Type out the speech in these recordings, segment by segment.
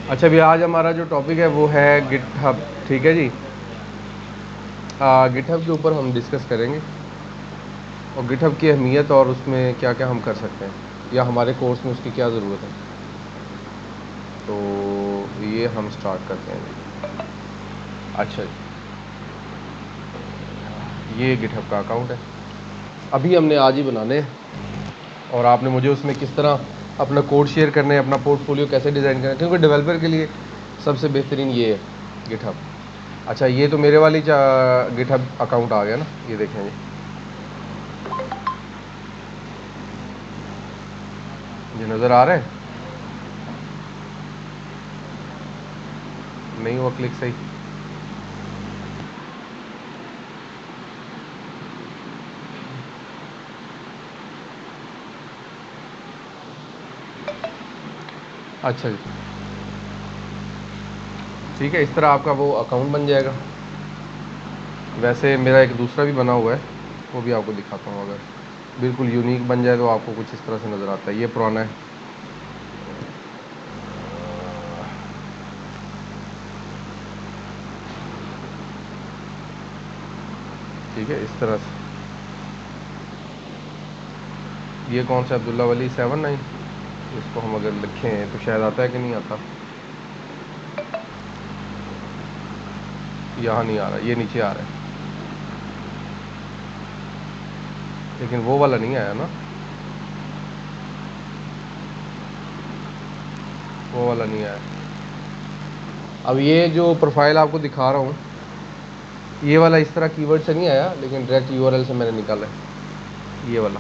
अच्छा भी आज हमारा जो टॉपिक है वो है गिटहब, ठीक है जी। गिटहब के ऊपर हम डिस्कस करेंगे और गिटहब की अहमियत और उसमें क्या क्या हम कर सकते हैं या हमारे कोर्स में उसकी क्या ज़रूरत है। तो ये हम स्टार्ट करते हैं जी। अच्छा जी, ये गिटहब का अकाउंट है, अभी हमने आज ही बनाने हैं और आपने मुझे उसमें किस तरह अपना कोड शेयर करना है, अपना पोर्टफोलियो कैसे डिज़ाइन करना है, क्योंकि डेवलपर के लिए सबसे बेहतरीन ये है गिटहब। अच्छा ये तो मेरे वाली गिटहब अकाउंट आ गया ना, ये देखें जी, ये नज़र आ रहा है, नहीं हुआ क्लिक सही। अच्छा जी, ठीक है, इस तरह आपका वो अकाउंट बन जाएगा। वैसे मेरा एक दूसरा भी बना हुआ है, वो भी आपको दिखाता हूँ। अगर बिल्कुल यूनिक बन जाए तो आपको कुछ इस तरह से नज़र आता है। ये पुराना है, ठीक है, इस तरह से। ये कौन सा अब्दुल्ला वली 79, इसको हम अगर लिखें तो शायद आता है कि नहीं आता। यहाँ नहीं आ रहा, ये नीचे आ रहा है, लेकिन वो वाला नहीं आया ना, वो वाला नहीं आया। अब ये जो प्रोफाइल आपको दिखा रहा हूँ, ये वाला इस तरह कीवर्ड से नहीं आया, लेकिन डायरेक्ट यूआरएल से मैंने निकाला है, ये वाला।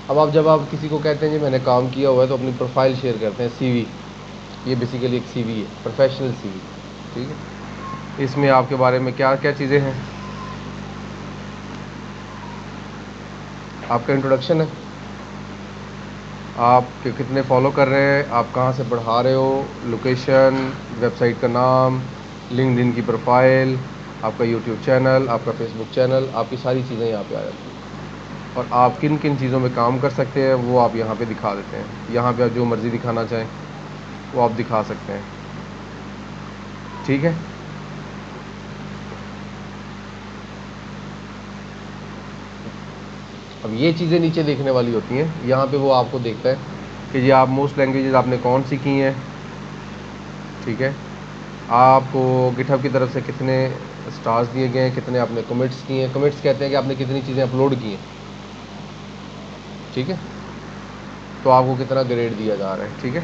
अब आप जब आप किसी को कहते हैं जी मैंने काम किया हुआ है, तो अपनी प्रोफाइल शेयर करते हैं, सीवी। ये बेसिकली एक सीवी है, प्रोफेशनल सीवी, ठीक है। इसमें आपके बारे में क्या क्या चीज़ें हैं, आपका इंट्रोडक्शन है, आप कितने फॉलो कर रहे हैं, आप कहाँ से बढ़ा रहे हो, लोकेशन, वेबसाइट का नाम, लिंक्डइन की प्रोफाइल, आपका यूट्यूब चैनल, आपका फेसबुक चैनल, आपकी सारी चीज़ें यहाँ पे आ जाती हैं। और आप किन किन चीज़ों में काम कर सकते हैं वो आप यहाँ पे दिखा देते हैं। यहाँ पे आप जो मर्ज़ी दिखाना चाहें वो आप दिखा सकते हैं, ठीक है। अब ये चीज़ें नीचे देखने वाली होती हैं, यहाँ पे वो आपको देखता है कि जी आप मोस्ट लैंग्वेजेस आपने कौन सी की हैं, ठीक है। आपको गिटहब की तरफ से कितने स्टार्स दिए गए हैं, कितने आपने कमिट्स किए हैं। कमिट्स कहते हैं कि आपने कितनी चीज़ें अपलोड की हैं, ठीक है। तो आपको कितना ग्रेड दिया जा रहा है, ठीक है।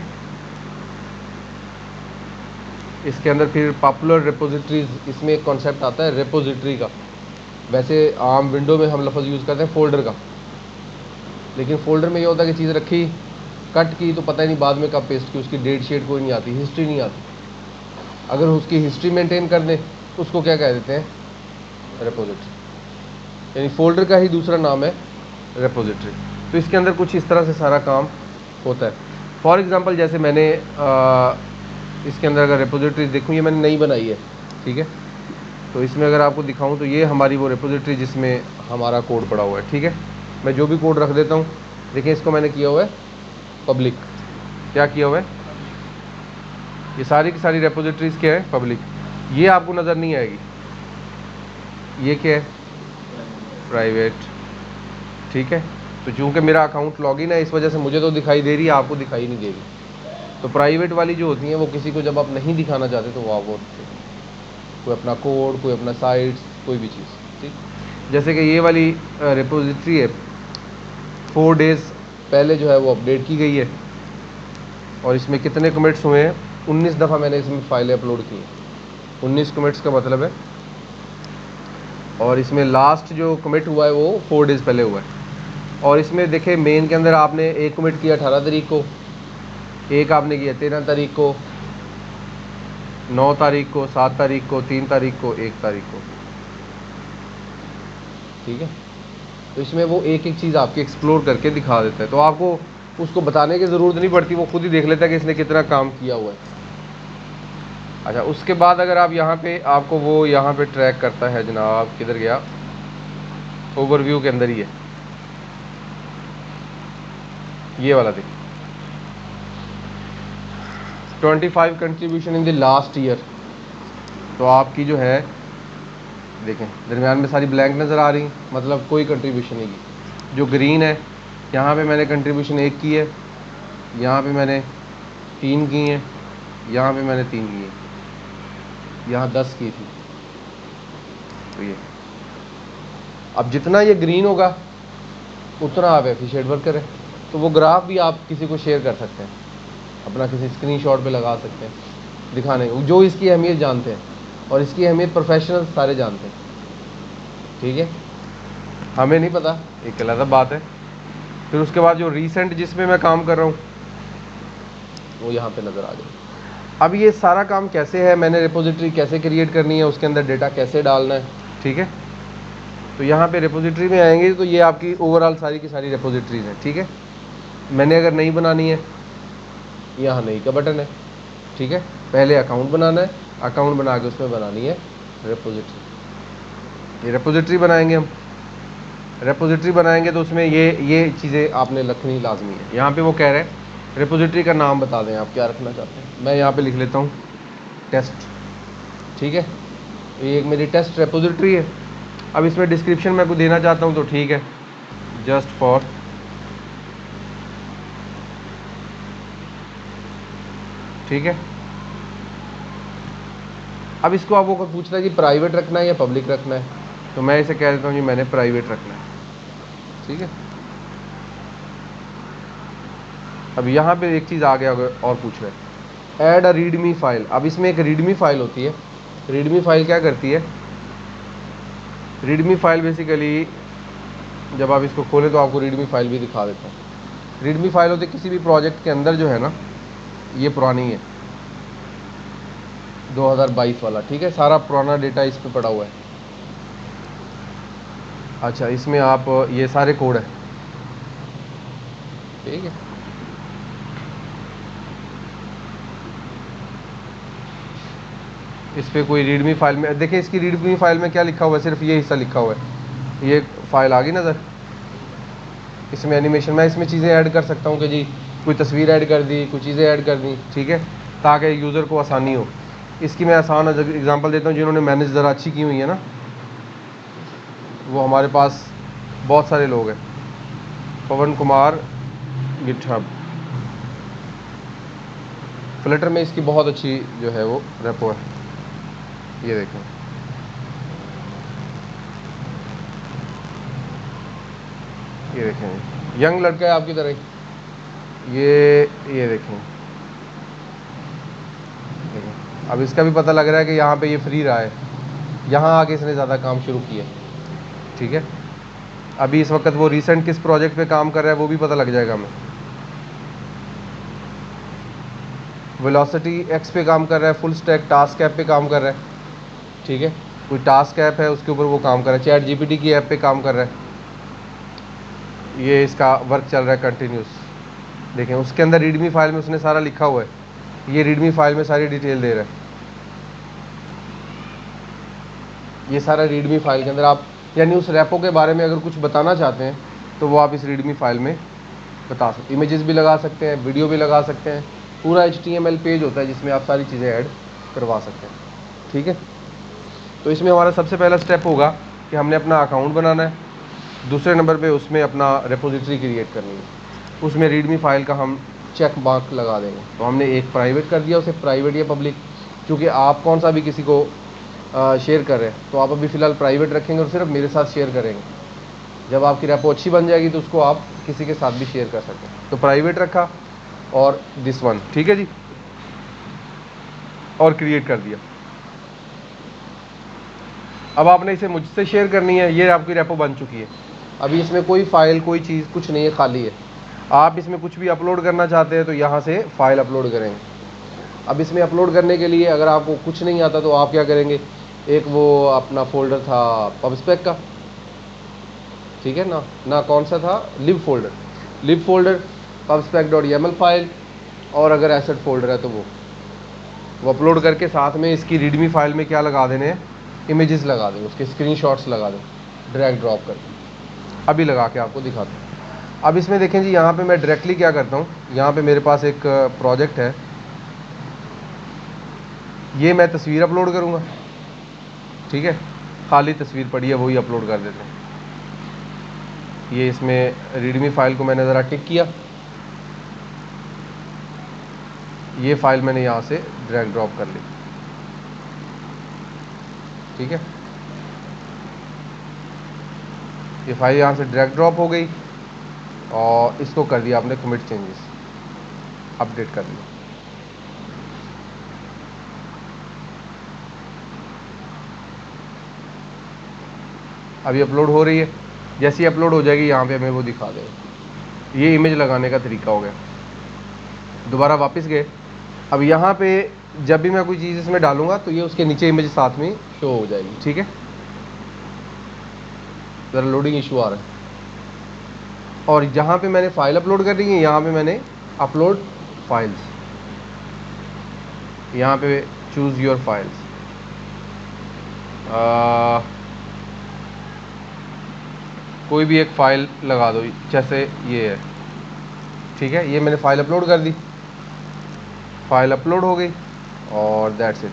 इसके अंदर फिर पॉपुलर रिपोजिटरीज, इसमें एक कॉन्सेप्ट आता है रिपोजिटरी का। वैसे आम विंडो में हम लफ्ज़ यूज़ करते हैं फोल्डर का, लेकिन फोल्डर में ये होता है कि चीज़ रखी, कट की तो पता ही नहीं बाद में कब पेस्ट की, उसकी डेट शीट कोई नहीं आती, हिस्ट्री नहीं आती। अगर उसकी हिस्ट्री मेंटेन कर दें तो उसको क्या कह देते हैं, रेपोजिटरी। यानी फोल्डर का ही दूसरा नाम है रेपोजिटरी। तो इसके अंदर कुछ इस तरह से सारा काम होता है। फॉर एग्जांपल जैसे मैंने इसके अंदर अगर रेपोजिटरी देखूँ, ये मैंने नई बनाई है, ठीक है। तो इसमें अगर आपको दिखाऊं तो ये हमारी वो रेपोजिटरी जिसमें हमारा कोड पड़ा हुआ है, ठीक है। मैं जो भी कोड रख देता हूँ, देखिए इसको मैंने किया हुआ है पब्लिक। क्या किया हुआ है, ये सारी की सारी रेपोजिटरीज क्या है, पब्लिक। ये आपको नज़र नहीं आएगी, ये क्या है, प्राइवेट, ठीक है। तो चूंकि मेरा अकाउंट लॉगिन है, इस वजह से मुझे तो दिखाई दे रही है, आपको दिखाई नहीं देगी। तो प्राइवेट वाली जो होती हैं वो किसी को जब आप नहीं दिखाना चाहते तो वो आप वो रखते हैं, कोई अपना कोड, कोई अपना साइट्स, कोई भी चीज़, ठीक। जैसे कि ये वाली रिपोजिटरी है, 4 डेज़ पहले जो है वो अपडेट की गई है, और इसमें कितने कमिट्स हुए हैं, 19 दफ़ा मैंने इसमें फाइलें अपलोड की हैं। 19 कमिट्स का मतलब है, और इसमें लास्ट जो कमिट हुआ है वो 4 डेज़ पहले हुआ है। और इसमें देखें मेन के अंदर आपने एक कमिट किया 18 तारीख को, एक आपने किया 13 तारीख को, 9 तारीख को, 7 तारीख को, 3 तारीख को, 1 तारीख को, ठीक है। तो इसमें वो एक एक चीज़ आपकी एक्सप्लोर करके दिखा देता है, तो आपको उसको बताने की ज़रूरत नहीं पड़ती, वो खुद ही देख लेता है कि इसने कितना काम किया हुआ है। अच्छा, उसके बाद अगर आप यहाँ पे, आपको वो यहाँ पे ट्रैक करता है जनाब, किधर गया, ओवरव्यू के अंदर ही है ये वाला, देखिए 25 contribution in the last year. तो आपकी जो है देखें दरमियान में सारी ब्लैंक नज़र आ रही, मतलब कोई कंट्रीब्यूशन नहीं की। जो ग्रीन है यहाँ पे मैंने कंट्रीब्यूशन 1 की है, यहाँ पे मैंने 3 की हैं, यहाँ पे मैंने 3 की हैं, यहाँ 10 की थी। तो ये अब जितना ये ग्रीन होगा उतना आप एफिशिएंट वर्कर है। तो वो ग्राफ भी आप किसी को शेयर कर सकते हैं, अपना किसी स्क्रीनशॉट पे लगा सकते हैं दिखाने को, जो इसकी अहमियत जानते हैं, और इसकी अहमियत प्रोफेशनल सारे जानते हैं। ठीक है, हमें नहीं पता, एक अलग बात है। फिर उसके बाद जो रीसेंट जिसमें मैं काम कर रहा हूँ वो यहाँ पे नज़र आ जाए। अब ये सारा काम कैसे है, मैंने रिपोजिटरी कैसे क्रिएट करनी है, उसके अंदर डेटा कैसे डालना है। ठीक है, तो यहाँ पे रिपोजिटरी में आएंगे तो ये आपकी ओवरऑल सारी की सारी रिपोजिटरीज हैं। ठीक है, मैंने अगर नई बनानी है, यहाँ नई का बटन है। ठीक है, पहले अकाउंट बनाना है, अकाउंट बना के उसमें बनानी है रिपोजिटरी। ये रिपोजिटरी बनाएंगे हम, रिपोजिटरी बनाएंगे तो उसमें ये चीज़ें आपने रखनी लाजमी है। यहाँ पे वो कह रहे हैं रिपोजिटरी का नाम बता दें आप क्या रखना चाहते हैं। मैं यहाँ पे लिख लेता हूँ टेस्ट। ठीक है, ये एक मेरी टेस्ट रिपोजिटरी है। अब इसमें डिस्क्रिप्शन मैं कुछ देना चाहता हूँ तो ठीक है, जस्ट फॉर। ठीक है, अब इसको आपको कोई पूछता है कि प्राइवेट रखना है या पब्लिक रखना है, तो मैं इसे कह देता हूँ जी मैंने प्राइवेट रखना है। ठीक है, अब यहाँ पे एक चीज़ आगे और पूछ रहे हैं, ऐड अ रीडमी फाइल। अब इसमें एक रीडमी फाइल होती है। रीडमी फाइल क्या करती है, रीडमी फाइल बेसिकली जब आप इसको खोलें तो आपको रीडमी फाइल भी दिखा देता है। रीडमी फाइल होती है किसी भी प्रोजेक्ट के अंदर जो है ना, ये पुरानी है 2022 वाला। ठीक है, सारा पुराना डेटा इस पे पड़ा हुआ है। अच्छा, इसमें आप ये सारे कोड है। ठीक है, इस पर कोई रीडमी फाइल में देखिए, इसकी रीडमी फाइल में क्या लिखा हुआ है, सिर्फ ये हिस्सा लिखा हुआ है। ये फाइल आ गई नज़र, इसमें एनिमेशन, मैं इसमें चीज़ें ऐड कर सकता हूँ कि जी कोई तस्वीर ऐड कर दी, कुछ चीज़ें ऐड कर दी। ठीक है, ताकि यूज़र को आसानी हो। इसकी मैं आसान एग्जांपल देता हूँ, जिन्होंने मैनेज ज़रा अच्छी की हुई है ना, वो हमारे पास बहुत सारे लोग हैं। पवन कुमार गिटहब, फ्लटर में इसकी बहुत अच्छी जो है वो रेपो है। ये देखें, ये देखें, यंग लड़का है आपकी तरह ही। ये देखें, अब इसका भी पता लग रहा है कि यहाँ पे ये फ्री रहा है, यहाँ आके इसने ज़्यादा काम शुरू किया। ठीक है, अभी इस वक्त वो रिसेंट किस प्रोजेक्ट पे काम कर रहा है वो भी पता लग जाएगा हमें। वेलोसिटी एक्स पे काम कर रहा है, फुल स्टैक टास्क ऐप पे काम कर रहा है। ठीक है, कोई टास्क ऐप है उसके ऊपर वो काम कर रहा है, चैट जीपीटी की ऐप पे काम कर रहा है। ये इसका वर्क चल रहा है कंटिन्यूस। देखें, उसके अंदर रीडमी फाइल में उसने सारा लिखा हुआ है, ये रीडमी फाइल में सारी डिटेल दे रहा है। ये सारा रीडमी फाइल के अंदर आप, यानी उस रेपो के बारे में अगर कुछ बताना चाहते हैं तो वो आप इस रीडमी फाइल में बता सकते हैं। इमेजेस भी लगा सकते हैं, वीडियो भी लगा सकते हैं, पूरा HTML पेज होता है जिसमें आप सारी चीज़ें ऐड करवा सकते हैं। ठीक है, तो इसमें हमारा सबसे पहला स्टेप होगा कि हमने अपना अकाउंट बनाना है, दूसरे नंबर पे उसमें अपना रिपोजिटरी क्रिएट करनी है, उसमें रीडमी फाइल का हम चेक मार्क लगा देंगे। तो हमने एक प्राइवेट कर दिया, उसे प्राइवेट या पब्लिक, क्योंकि आप कौन सा भी किसी को शेयर कर रहे हैं तो आप अभी फ़िलहाल प्राइवेट रखेंगे और सिर्फ मेरे साथ शेयर करेंगे। जब आपकी रेपो अच्छी बन जाएगी तो उसको आप किसी के साथ भी शेयर कर सकते हैं। तो प्राइवेट रखा और दिस वन, ठीक है जी, और क्रिएट कर दिया। अब आपने इसे मुझसे शेयर करनी है, ये आपकी रेपो बन चुकी है। अभी इसमें कोई फाइल, कोई चीज़ कुछ नहीं है, खाली है। आप इसमें कुछ भी अपलोड करना चाहते हैं तो यहाँ से फाइल अपलोड करेंगे। अब इसमें अपलोड करने के लिए अगर आपको कुछ नहीं आता तो आप क्या करेंगे, एक वो अपना फोल्डर था पबस्पेक का, ठीक है ना कौन सा था, लिब फोल्डर pubspec.yaml फाइल, और अगर एसेट फोल्डर है तो वो अपलोड करके साथ में इसकी रीडमी फाइल में क्या लगा देने हैं, इमेजेस लगा दें, उसके स्क्रीनशॉट्स लगा दें ड्रैग ड्रॉप करके। अभी लगा के आपको दिखाता हूँ। अब इसमें देखें जी, यहाँ पे मैं डायरेक्टली क्या करता हूँ, यहाँ पे मेरे पास एक प्रोजेक्ट है, ये मैं तस्वीर अपलोड करूँगा, ठीक है, खाली तस्वीर पड़ी है वही अपलोड कर देते हैं। ये इसमें रीडमी फाइल को मैंने ज़रा टिक किया, ये फाइल मैंने यहाँ से ड्रैग ड्रॉप कर ली, ठीक है, ये फाइल यहाँ से ड्रैग ड्रॉप हो गई और इसको कर दिया आपने कमिट चेंजेस, अपडेट कर दिया। अभी अपलोड हो रही है, जैसी अपलोड हो जाएगी यहाँ पे हमें वो दिखा देगा। ये इमेज लगाने का तरीका हो गया। दोबारा वापस गए, अब यहाँ पे जब भी मैं कोई चीज़ इसमें डालूंगा तो ये उसके नीचे इमेज साथ में शो हो जाएगी, ठीक है। ज़रा लोडिंग इशू आ रहा है। और जहाँ पे मैंने फाइल अपलोड कर दी है, यहाँ पे मैंने अपलोड फाइल्स, यहाँ पे चूज़ योर फाइल्स, कोई भी एक फ़ाइल लगा दो, जैसे ये है, ठीक है। ये मैंने फ़ाइल अपलोड कर दी, फाइल अपलोड हो गई और दैट्स इट।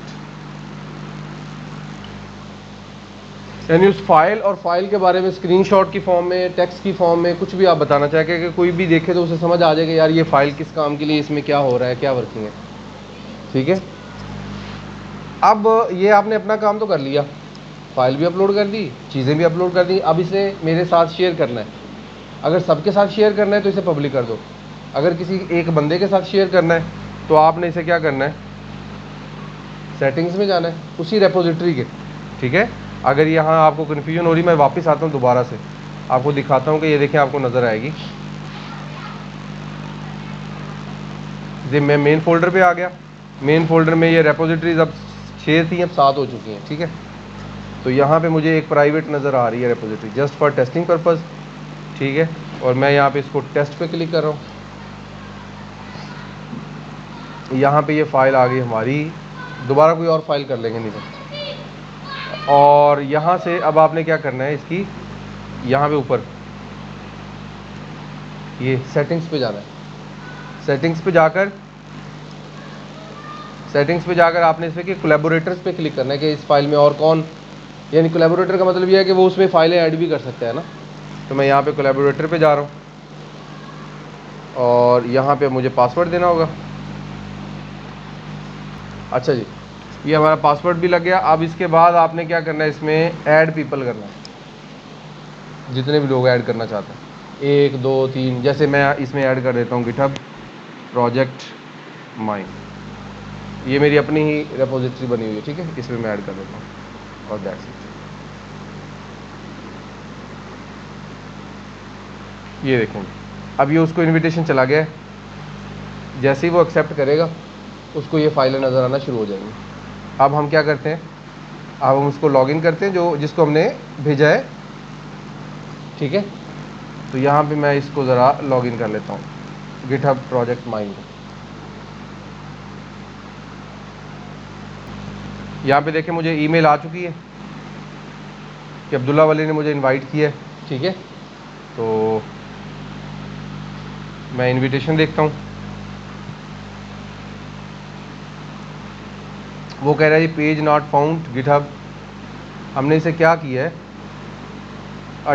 यानी उस फाइल और फाइल के बारे में स्क्रीनशॉट की फॉर्म में, टेक्स्ट की फॉर्म में कुछ भी आप बताना चाहेंगे कि कोई भी देखे तो उसे समझ आ जाएगा यार ये फ़ाइल किस काम के लिए, इसमें क्या हो रहा है, क्या वर्किंग है, ठीक है। अब ये आपने अपना काम तो कर लिया, फाइल भी अपलोड कर दी, चीज़ें भी अपलोड कर दी। अब इसे मेरे साथ शेयर करना है। अगर सबके साथ शेयर करना है तो इसे पब्लिक कर दो। अगर किसी एक बंदे के साथ शेयर करना है तो आपने इसे क्या करना है, सेटिंग्स में जाना है उसी रेपोजिटरी के, ठीक है। अगर यहाँ आपको कन्फ्यूजन हो रही, मैं वापस आता हूँ दोबारा से आपको दिखाता हूँ कि ये देखें, आपको नज़र आएगी। ये मैं मेन फोल्डर पे आ गया। मेन फोल्डर में ये रेपोजिटरीज अब 6 थी, अब 7 हो चुकी हैं, ठीक है। तो यहाँ पे मुझे एक प्राइवेट नज़र आ रही है repository, just for testing purpose, ठीक है। और मैं यहाँ पे इसको टेस्ट पे क्लिक कर रहा हूँ। यहाँ पे ये फाइल आ गई हमारी, दोबारा कोई और फाइल कर लेंगे नहीं तो। और यहाँ से अब आपने क्या करना है, इसकी यहाँ पे ऊपर ये सेटिंग्स पे जाना है। सेटिंग्स पे जाकर आपने इसमें कि कोलैबोरेटर्स पे क्लिक करना है कि इस फाइल में और कौन, यानी कोलैबोरेटर का मतलब ये है कि वो उसमें फाइलें ऐड भी कर सकता है ना। तो मैं यहाँ पे कोलैबोरेटर पे जा रहा हूँ और यहाँ पे मुझे पासवर्ड देना होगा। अच्छा जी, ये हमारा पासवर्ड भी लग गया। अब इसके बाद आपने क्या करना है, इसमें ऐड पीपल करना है, जितने भी लोग ऐड करना चाहते हैं, 1 2 3, जैसे मैं इसमें ऐड कर देता हूँ गिटहब प्रोजेक्ट माइन, ये मेरी अपनी ही रेपोजिटरी बनी हुई है, ठीक है, इसमें मैं ऐड कर देता हूँ और दैट्स इट। ये देखें, अब ये उसको इनविटेशन चला गया है, जैसे ही वो एक्सेप्ट करेगा उसको ये फाइलें नज़र आना शुरू हो जाएंगी। अब हम क्या करते हैं, अब हम उसको लॉगिन करते हैं जो जिसको हमने भेजा है, ठीक है। तो यहाँ पे मैं इसको ज़रा लॉगिन कर लेता हूँ, गिटहब प्रोजेक्ट माइन को। यहाँ पे देखें मुझे ईमेल आ चुकी है कि अब्दुल्ला वली ने मुझे इनवाइट किया है, ठीक है। तो मैं इनविटेशन देखता हूँ, वो कह रहा है पेज नॉट फाउंड गिटहब। हमने इसे क्या किया है,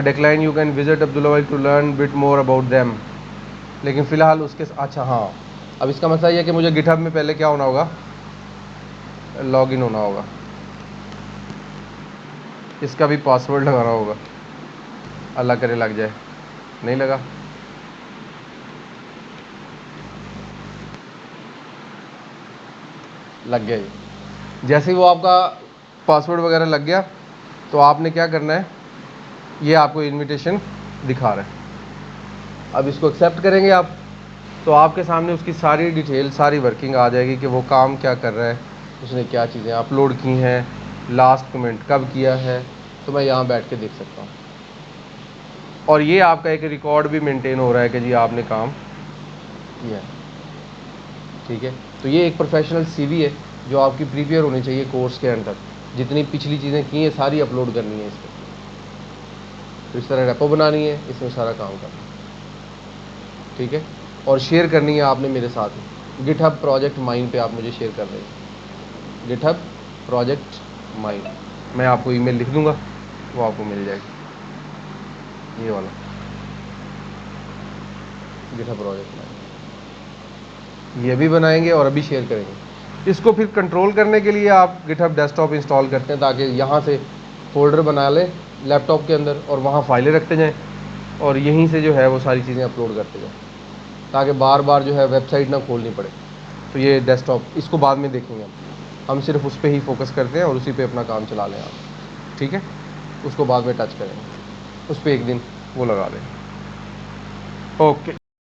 decline, you can visit Abdullah Wali to learn bit more about them. लेकिन फ़िलहाल उसके, अच्छा हाँ, अब इसका मसला ये है कि मुझे गिटहब में पहले क्या होना होगा, लॉगिन होना होगा, इसका भी पासवर्ड लगाना होगा, अल्लाह करे लग जाए। नहीं लगा, लग गया जी। जैसे ही वो आपका पासवर्ड वगैरह लग गया तो आपने क्या करना है, ये आपको इनविटेशन दिखा रहा है, अब इसको एक्सेप्ट करेंगे आप, तो आपके सामने उसकी सारी डिटेल, सारी वर्किंग आ जाएगी कि वो काम क्या कर रहा है, उसने क्या चीज़ें अपलोड की हैं, लास्ट कमेंट कब किया है, तो मैं यहाँ बैठ के देख सकता हूँ। और ये आपका एक रिकॉर्ड भी मेंटेन हो रहा है कि जी आपने काम किया है, ठीक है। तो ये एक प्रोफेशनल सीवी है जो आपकी प्रीपेयर होनी चाहिए कोर्स के एंड तक, जितनी पिछली चीज़ें की हैं सारी अपलोड करनी है इस पर। तो इस तरह रेपो बनानी है, इसमें सारा काम करना है, ठीक है। और शेयर करनी है आपने मेरे साथ ही, गिटहब प्रोजेक्ट माइन पे आप मुझे शेयर कर रहे हैं। गिटहब प्रोजेक्ट माई, मैं आपको ईमेल लिख दूंगा, वो आपको मिल जाएगी, ये वाला गिटहब प्रोजेक्ट माई, ये भी बनाएंगे और अभी शेयर करेंगे। इसको फिर कंट्रोल करने के लिए आप गिटहब डेस्कटॉप इंस्टॉल करते हैं ताकि यहाँ से फोल्डर बना लें लैपटॉप के अंदर और वहाँ फाइलें रखते जाएं और यहीं से जो है वो सारी चीज़ें अपलोड करते जाएं, ताकि बार बार जो है वेबसाइट ना खोलनी पड़े। तो ये डेस्कटॉप, इसको बाद में देखेंगे हम सिर्फ उस पर ही फोकस करते हैं और उसी पे अपना काम चला लें आप, ठीक है। उसको बाद में टच करेंगे, उस पर एक दिन वो लगा दें। ओके।